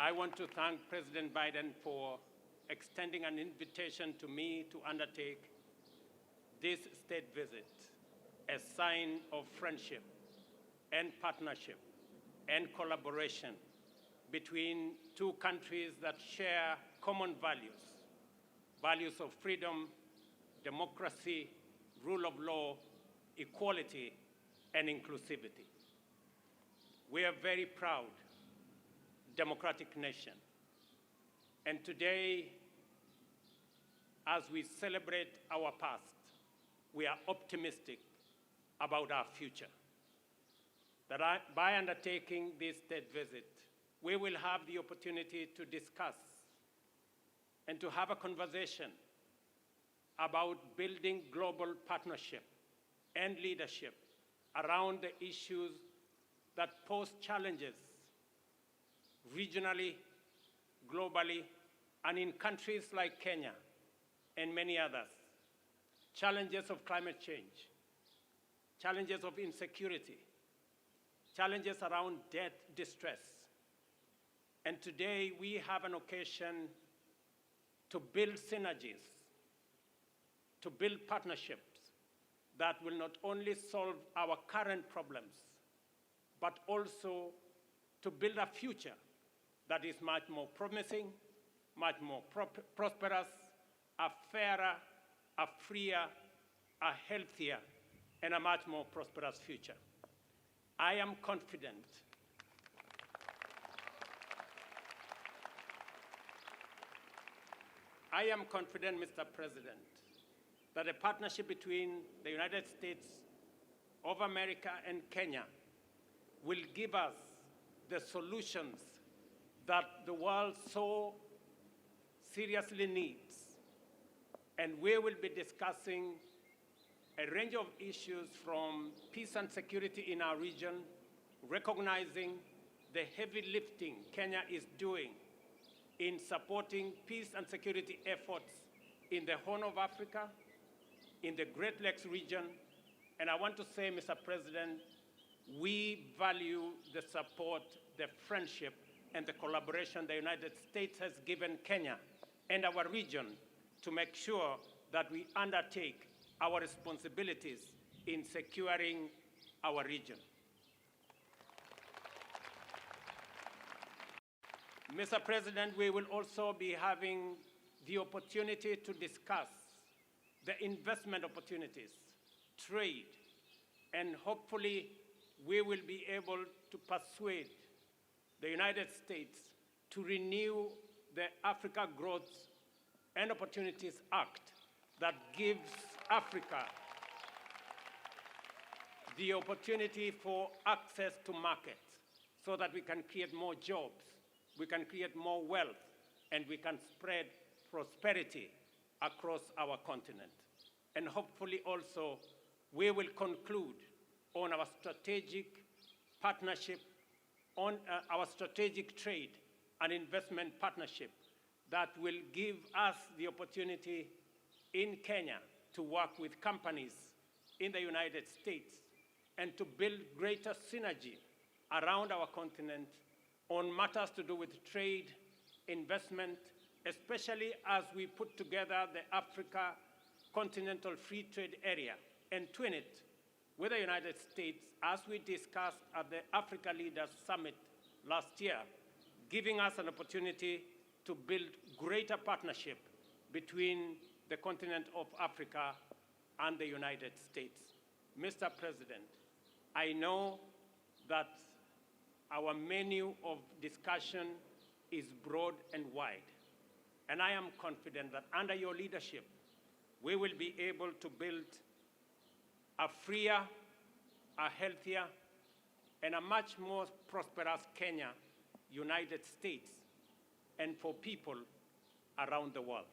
I want to thank President Biden for extending an invitation to me to undertake this state visit, a sign of friendship and partnership and collaboration between two countries that share common values, values of freedom, democracy, rule of law, equality, and inclusivity. We are very proud democratic nation. And today, as we celebrate our past, we are optimistic about our future. That by undertaking this state visit, we will have the opportunity to discuss and to have a conversation about building global partnership and leadership around the issues that pose challenges regionally, globally, and in countries like Kenya and many others. Challenges of climate change, challenges of insecurity, challenges around debt distress. And today we have an occasion to build synergies, to build partnerships that will not only solve our current problems, but also to build a future that is much more promising, much more prosperous, a fairer, a freer, a healthier, and a much more prosperous future. I am confident Mr. President, that a partnership between the United States of America and Kenya will give us the solutions that the world so seriously needs. And we will be discussing a range of issues from peace and security in our region, recognizing the heavy lifting Kenya is doing in supporting peace and security efforts in the Horn of Africa, in the Great Lakes region. And I want to say, Mr. President, we value the support, the friendship, and the collaboration the United States has given Kenya and our region to make sure that we undertake our responsibilities in securing our region. Mr. President, we will also be having the opportunity to discuss the investment opportunities, trade, and hopefully we will be able to persuade the United States to renew the Africa Growth and Opportunities Act that gives Africa the opportunity for access to markets so that we can create more jobs, we can create more wealth, and we can spread prosperity across our continent. And hopefully also we will conclude on our strategic partnership, on our strategic trade and investment partnership that will give us the opportunity in Kenya to work with companies in the United States and to build greater synergy around our continent on matters to do with trade, investment, especially as we put together the Africa Continental Free Trade Area and twin it with the United States, as we discussed at the Africa Leaders Summit last year, giving us an opportunity to build greater partnership between the continent of Africa and the United States. Mr. President, I know that our menu of discussion is broad and wide, and I am confident that under your leadership, we will be able to build a freer, a healthier, and a much more prosperous Kenya, United States, and for people around the world.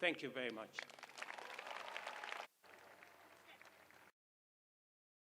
Thank you very much.